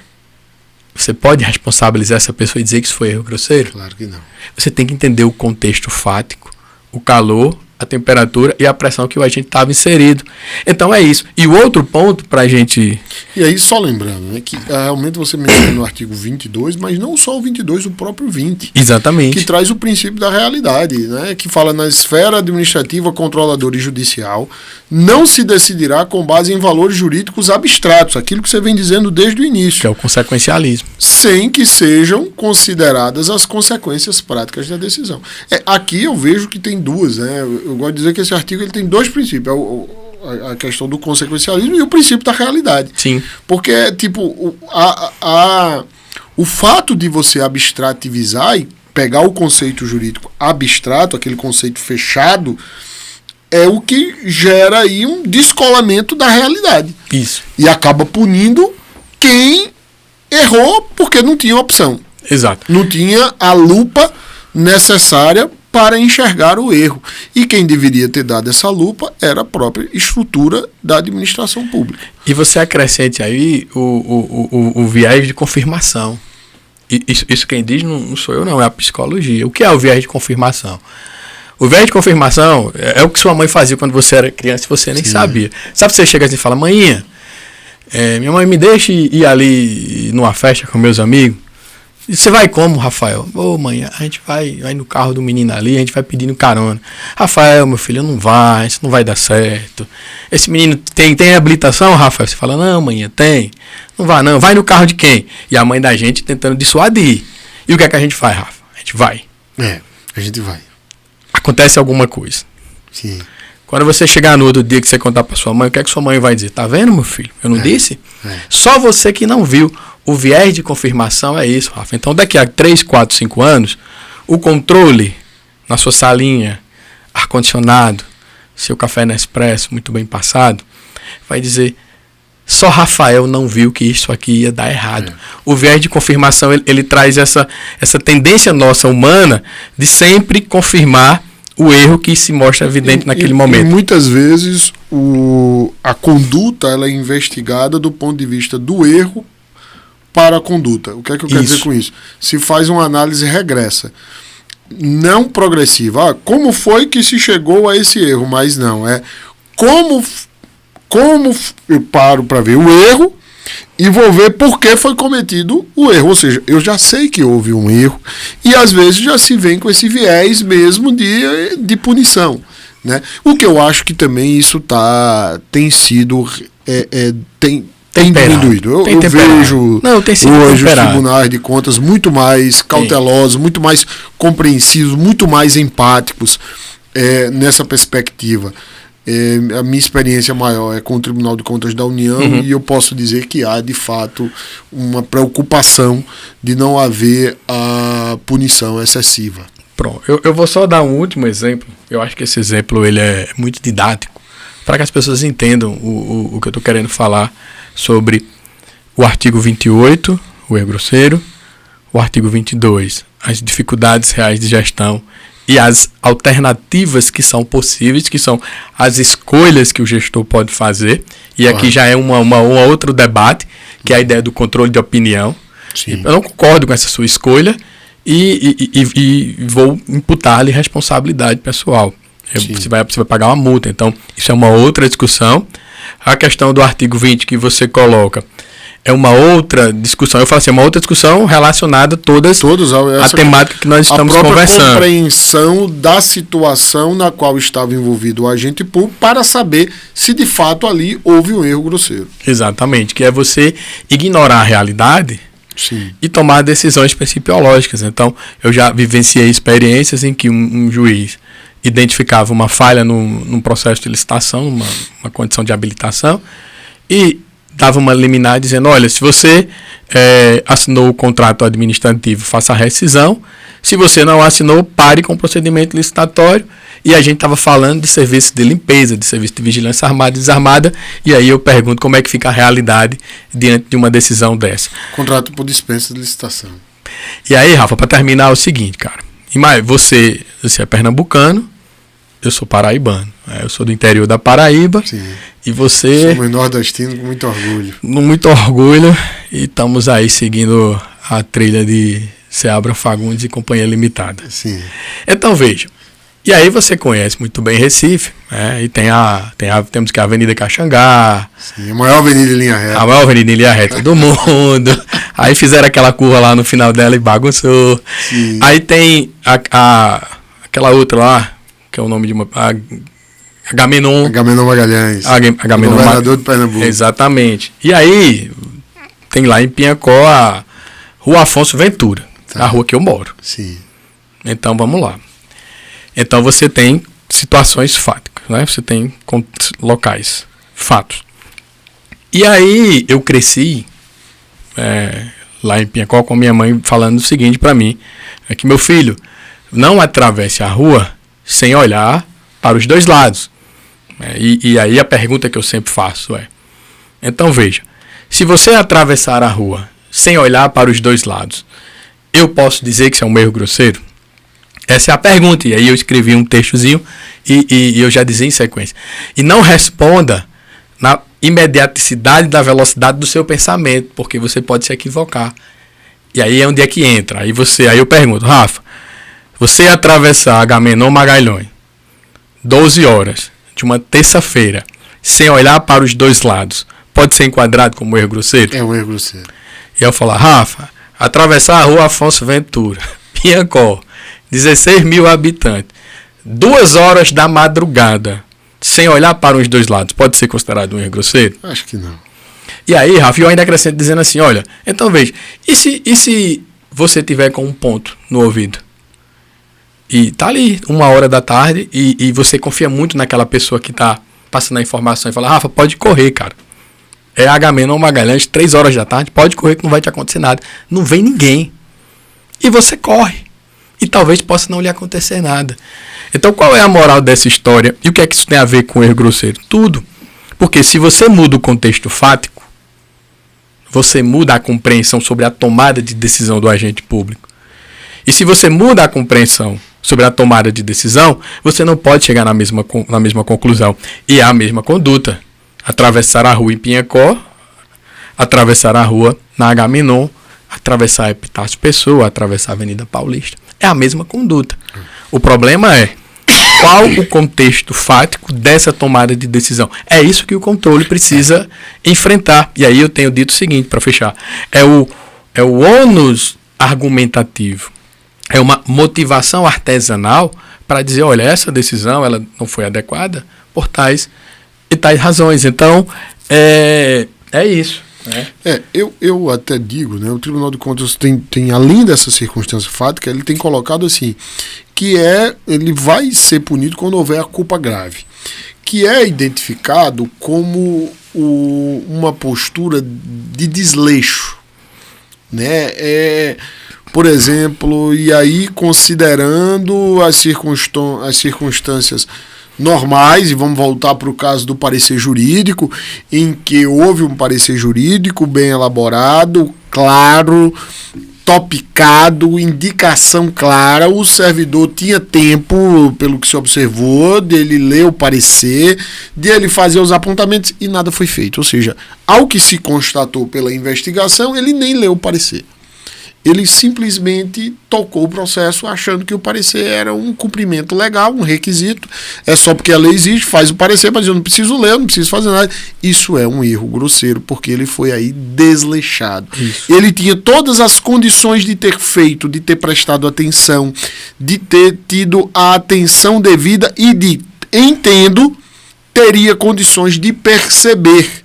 Você pode responsabilizar essa pessoa e dizer que isso foi erro grosseiro? Claro que não. Você tem que entender o contexto fático, o calor, a temperatura e a pressão que o agente estava inserido. Então é isso. E o outro ponto para a gente... E aí, só lembrando, que realmente você menciona no artigo 22, mas não só o 22, o próprio 20. Exatamente. Que traz o princípio da realidade, que fala na esfera administrativa, controladora e judicial, não se decidirá com base em valores jurídicos abstratos, aquilo que você vem dizendo desde o início. Que é o consequencialismo. Sem que sejam consideradas as consequências práticas da decisão. Aqui eu vejo que tem duas, Eu gosto de dizer que esse artigo ele tem dois princípios. A questão do consequencialismo e o princípio da realidade. Sim. Porque, o fato de você abstrativizar e pegar o conceito jurídico abstrato, aquele conceito fechado, é o que gera aí um descolamento da realidade. Isso. E acaba punindo quem errou porque não tinha opção. Exato. Não tinha a lupa necessária para enxergar o erro. E quem deveria ter dado essa lupa era a própria estrutura da administração pública. E você acrescente aí o viés de confirmação. Isso quem diz não sou eu, não, é a psicologia. O que é o viés de confirmação? O viés de confirmação é o que sua mãe fazia quando você era criança e você nem sabia. Sabe, você chega assim e fala, manhinha, minha mãe me deixa ir ali numa festa com meus amigos. E você vai como, Rafael? Mãe, a gente vai no carro do menino ali, a gente vai pedindo carona. Rafael, meu filho, não vai, isso não vai dar certo. Esse menino tem habilitação, Rafael? Você fala, não, mãe, tem. Não vai não, vai no carro de quem? E a mãe da gente tentando dissuadir. E o que é que a gente faz, Rafa? A gente vai. A gente vai. Acontece alguma coisa. Sim. Quando você chegar no outro dia que você contar para sua mãe, o que é que sua mãe vai dizer? Tá vendo, meu filho? Eu não disse? Só você que não viu. O viés de confirmação é isso, Rafa. Então, daqui a 3, 4, 5 anos, o controle na sua salinha, ar-condicionado, seu café Nespresso muito bem passado, vai dizer, só Rafael não viu que isso aqui ia dar errado. O viés de confirmação, ele traz essa tendência nossa humana de sempre confirmar o erro que se mostra evidente naquele momento. E muitas vezes a conduta ela é investigada do ponto de vista do erro para a conduta. O que é que eu quero dizer com isso? Se faz uma análise regressa, não progressiva. Como foi que se chegou a esse erro? Mas não, como eu paro para ver o erro e vou ver por que foi cometido o erro. Ou seja, eu já sei que houve um erro e às vezes já se vem com esse viés mesmo de punição. O que eu acho que também isso tem sido... Tem diminuído. Eu vejo hoje os tribunais de contas muito mais cautelosos, muito mais compreensivos, muito mais empáticos nessa perspectiva. A minha experiência maior é com o Tribunal de Contas da União e eu posso dizer que há, de fato, uma preocupação de não haver a punição excessiva. Pronto. Eu vou só dar um último exemplo. Eu acho que esse exemplo ele é muito didático para que as pessoas entendam o que eu estou querendo falar sobre o artigo 28, o erro grosseiro, o artigo 22, as dificuldades reais de gestão e as alternativas que são possíveis, que são as escolhas que o gestor pode fazer. E aqui já é um outro debate, que é a ideia do controle de opinião. Sim. Eu não concordo com essa sua escolha e vou imputar-lhe responsabilidade pessoal. Você vai pagar uma multa. Então, isso é uma outra discussão. A questão do artigo 20 que você coloca é uma outra discussão. Eu falo assim, é uma outra discussão relacionada a todas a temática que nós estamos conversando. A compreensão da situação na qual estava envolvido o agente público para saber se de fato ali houve um erro grosseiro. Exatamente, que é você ignorar a realidade. Sim. E tomar decisões principiológicas. Então, eu já vivenciei experiências em que um juiz identificava uma falha num processo de licitação, uma condição de habilitação, e dava uma liminar dizendo, olha, se você assinou o contrato administrativo, faça a rescisão. Se você não assinou, pare com o procedimento licitatório. E a gente estava falando de serviço de limpeza, de serviço de vigilância armada e desarmada. E aí eu pergunto como é que fica a realidade diante de uma decisão dessa. Contrato por dispensa de licitação. E aí, Rafa, para terminar é o seguinte, cara. Você é pernambucano, eu sou paraibano. Eu sou do interior da Paraíba. Sim. E você... Somos nordestinos com muito orgulho. Muito orgulho. E estamos aí seguindo a trilha de Seabra Fagundes e Companhia Limitada. Sim. Então, veja. E aí você conhece muito bem Recife, né? E temos que a Avenida Caxangá. Sim, a maior avenida em linha reta. A maior avenida em linha reta do mundo. Aí fizeram aquela curva lá no final dela e bagunçou. Sim. Aí tem aquela outra lá, que é o nome de uma... Agamenon. Agamenon Magalhães. Agamenon governador de Pernambuco. Exatamente. E aí tem lá em Piancó a Rua Afonso Ventura, a rua que eu moro. Sim. Então vamos lá. Então você tem situações fáticas, né? Você tem locais, fatos. E aí eu cresci lá em Piancó com minha mãe falando o seguinte para mim, é que meu filho, não atravesse a rua sem olhar para os dois lados. E aí a pergunta que eu sempre faço é, então veja, se você atravessar a rua sem olhar para os dois lados, eu posso dizer que isso é um erro grosseiro? Essa é a pergunta. E aí eu escrevi um textozinho e eu já dizia em sequência. E não responda na imediaticidade da velocidade do seu pensamento, porque você pode se equivocar. E aí é onde é que entra. Aí eu pergunto, Rafa, você atravessar Agamenon Magalhães 12 horas de uma terça-feira sem olhar para os dois lados, pode ser enquadrado como erro grosseiro? É um erro grosseiro. E eu falar, Rafa, atravessar a Rua Afonso Ventura, Piancó, 16 mil habitantes, 2 horas da madrugada, sem olhar para os dois lados, pode ser considerado um erro grosseiro? Acho que não. E aí, Rafa, eu ainda acrescento dizendo assim, olha, então veja, e se você tiver com um ponto no ouvido? E tá ali, 1h da tarde, e você confia muito naquela pessoa que tá passando a informação e fala, Rafa, pode correr, cara. É Agamenon Magalhães, 3 horas da tarde, pode correr que não vai te acontecer nada. Não vem ninguém. E você corre. E talvez possa não lhe acontecer nada. Então, qual é a moral dessa história? E o que é que isso tem a ver com erro grosseiro? Tudo. Porque se você muda o contexto fático, você muda a compreensão sobre a tomada de decisão do agente público. E se você muda a compreensão sobre a tomada de decisão, você não pode chegar na mesma conclusão. E é a mesma conduta. Atravessar a rua em Piancó, atravessar a rua na Agamenon, atravessar a Epitácio Pessoa, atravessar a Avenida Paulista. É a mesma conduta. O problema é qual o contexto fático dessa tomada de decisão. É isso que o controle precisa enfrentar. E aí eu tenho dito o seguinte, para fechar. É o ônus argumentativo. É uma motivação artesanal para dizer, olha, essa decisão ela não foi adequada por tais e tais razões. Então, é isso. Eu até digo, né, o Tribunal de Contas tem além dessa circunstância fática, ele tem colocado assim, que ele vai ser punido quando houver a culpa grave, que é identificado como uma postura de desleixo, né? Por exemplo, e aí considerando as circunstâncias normais, e vamos voltar para o caso do parecer jurídico, em que houve um parecer jurídico bem elaborado, claro, topicado, indicação clara, o servidor tinha tempo, pelo que se observou, dele ler o parecer, dele fazer os apontamentos e nada foi feito. Ou seja, ao que se constatou pela investigação, ele nem leu o parecer. Ele simplesmente tocou o processo achando que o parecer era um cumprimento legal, um requisito. É só porque a lei existe, faz o parecer, mas eu não preciso ler, eu não preciso fazer nada. Isso é um erro grosseiro, porque ele foi aí desleixado. Isso. Ele tinha todas as condições de ter feito, de ter prestado atenção, de ter tido a atenção devida e de, entendo, teria condições de perceber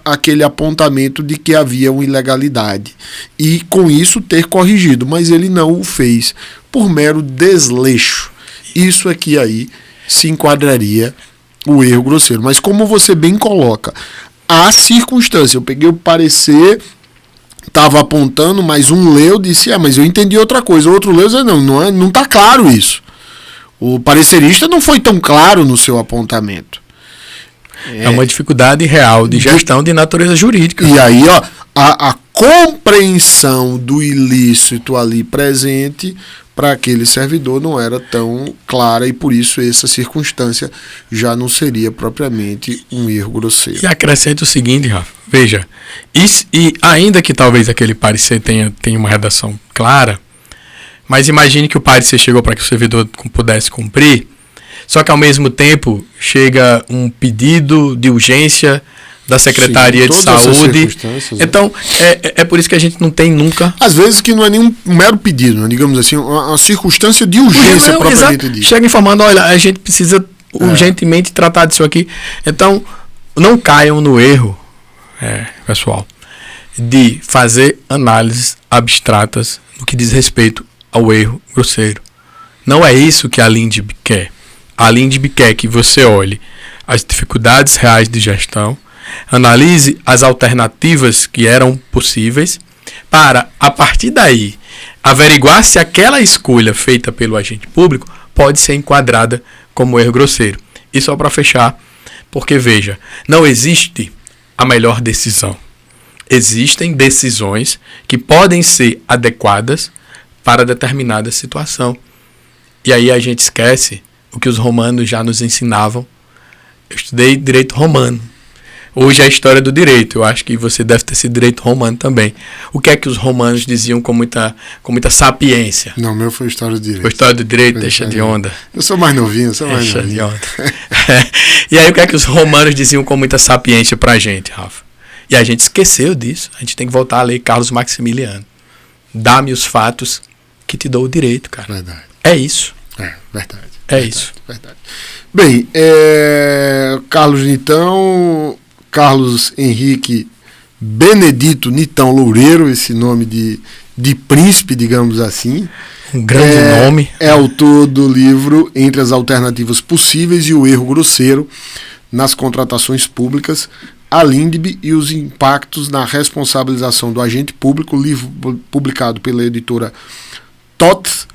aquele apontamento de que havia uma ilegalidade e com isso ter corrigido, mas ele não o fez por mero desleixo. Isso é que aí se enquadraria o erro grosseiro. Mas como você bem coloca, há circunstância, eu peguei o parecer, estava apontando, mas um leu, disse, mas eu entendi outra coisa, o outro leu, disse, não está claro isso. O parecerista não foi tão claro no seu apontamento. É uma dificuldade real de gestão de natureza jurídica. E aí, ó, a compreensão do ilícito ali presente para aquele servidor não era tão clara e por isso essa circunstância já não seria propriamente um erro grosseiro. E acrescente o seguinte, Rafa, veja, e ainda que talvez aquele parecer tenha uma redação clara, mas imagine que o parecer chegou para que o servidor pudesse cumprir. Só que ao mesmo tempo chega um pedido de urgência da Secretaria de Saúde. Então, é por isso que a gente não tem nunca... Às vezes que não é nenhum mero pedido, né? Digamos assim, uma circunstância de urgência propriamente dita. Chega informando, olha, a gente precisa urgentemente tratar disso aqui. Então, não caiam no erro, pessoal, de fazer análises abstratas no que diz respeito ao erro grosseiro. Não é isso que a LINDB quer. A LINDB quer que você olhe as dificuldades reais de gestão, analise as alternativas que eram possíveis, para, a partir daí, averiguar se aquela escolha feita pelo agente público pode ser enquadrada como erro grosseiro. E só para fechar, porque veja, não existe a melhor decisão. Existem decisões que podem ser adequadas para determinada situação. E aí a gente esquece o que os romanos já nos ensinavam. Eu estudei direito romano. Hoje é a história do direito. Eu acho que você deve ter sido direito romano também. O que é que os romanos diziam com muita sapiência? Não, meu foi história do direito. Foi história do direito, deixa de onda. Eu sou mais novinho, Deixa de onda. E aí o que é que os romanos diziam com muita sapiência pra gente, Rafa? E a gente esqueceu disso. A gente tem que voltar a ler Carlos Maximiliano. Dá-me os fatos que te dou o direito, cara. Verdade. É isso. Verdade. Isso. Verdade. Bem, Carlos Nitão, Carlos Henrique Benedito Nitão Loureiro, esse nome de príncipe, digamos assim. Um grande nome. É autor do livro Entre as Alternativas Possíveis e o Erro Grosseiro nas Contratações Públicas, a LINDB e os Impactos na Responsabilização do Agente Público, livro publicado pela editora TOTH,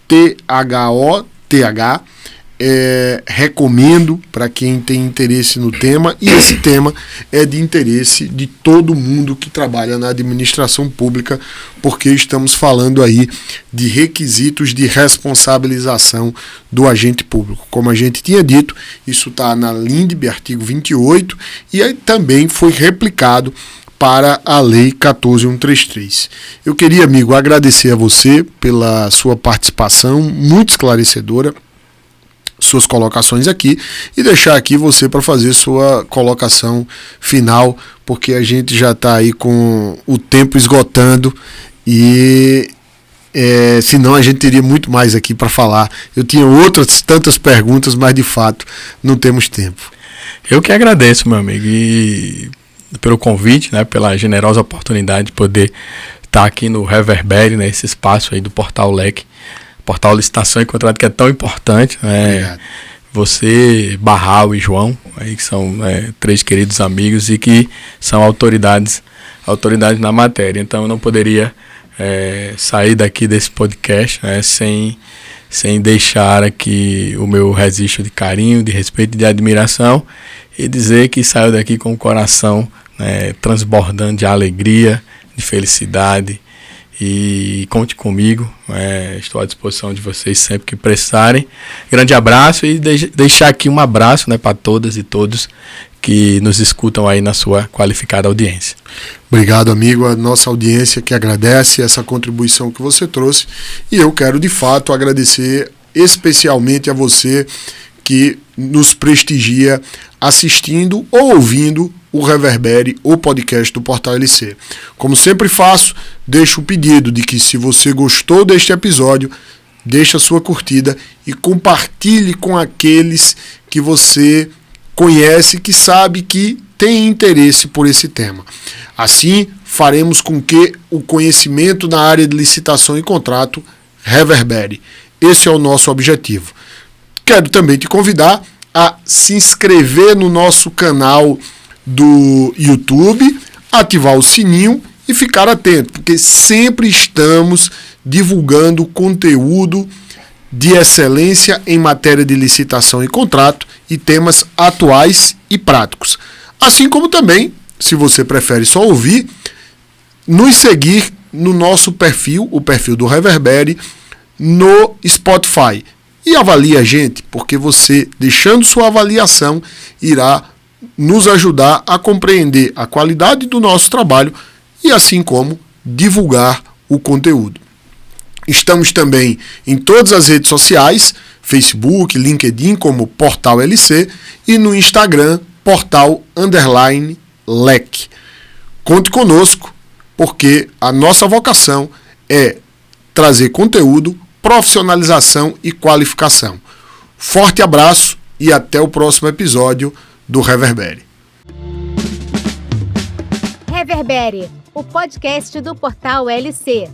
THOTH. Recomendo para quem tem interesse no tema, e esse tema é de interesse de todo mundo que trabalha na administração pública, porque estamos falando aí de requisitos de responsabilização do agente público. Como a gente tinha dito, isso está na LINDB, artigo 28, e aí também foi replicado para a Lei 14.133. Eu queria, amigo, agradecer a você pela sua participação, muito esclarecedora, suas colocações aqui, e deixar aqui você para fazer sua colocação final, porque a gente já está aí com o tempo esgotando e senão a gente teria muito mais aqui para falar. Eu tinha outras tantas perguntas, mas de fato não temos tempo. Eu que agradeço, meu amigo, e pelo convite, né, pela generosa oportunidade de poder estar aqui no Reverbere, né, esse espaço aí do Portal Leque, Portal Licitação e Contrato, que é tão importante, né? Você, Barral e João, aí, que são três queridos amigos e que são autoridades na matéria. Então eu não poderia sair daqui desse podcast, né, sem sem deixar aqui o meu registro de carinho, de respeito e de admiração, e dizer que saio daqui com o coração, né, transbordando de alegria, de felicidade. E conte comigo, estou à disposição de vocês sempre que precisarem. Grande abraço e deixar aqui um abraço, né, para todas e todos que nos escutam aí na sua qualificada audiência. Obrigado, amigo. A nossa audiência que agradece essa contribuição que você trouxe. E eu quero, de fato, agradecer especialmente a você que nos prestigia assistindo ou ouvindo o Reverbere, o podcast do Portal LC. Como sempre faço, deixo o pedido de que, se você gostou deste episódio, deixe a sua curtida e compartilhe com aqueles que você conhece, que sabe que tem interesse por esse tema. Assim, faremos com que o conhecimento na área de licitação e contrato reverbere. Esse é o nosso objetivo. Quero também te convidar a se inscrever no nosso canal do YouTube, ativar o sininho e ficar atento, porque sempre estamos divulgando conteúdo de excelência em matéria de licitação e contrato e temas atuais e práticos. Assim como também, se você prefere só ouvir, nos seguir no nosso perfil, o perfil do Reverbere, no Spotify. E avalie a gente, porque você, deixando sua avaliação, irá nos ajudar a compreender a qualidade do nosso trabalho e, assim como, divulgar o conteúdo. Estamos também em todas as redes sociais, Facebook, LinkedIn, como Portal LC, e no Instagram, Portal_LEC. Conte conosco, porque a nossa vocação é trazer conteúdo, profissionalização e qualificação. Forte abraço e até o próximo episódio do Reverbere. Reverbere, o podcast do Portal LC.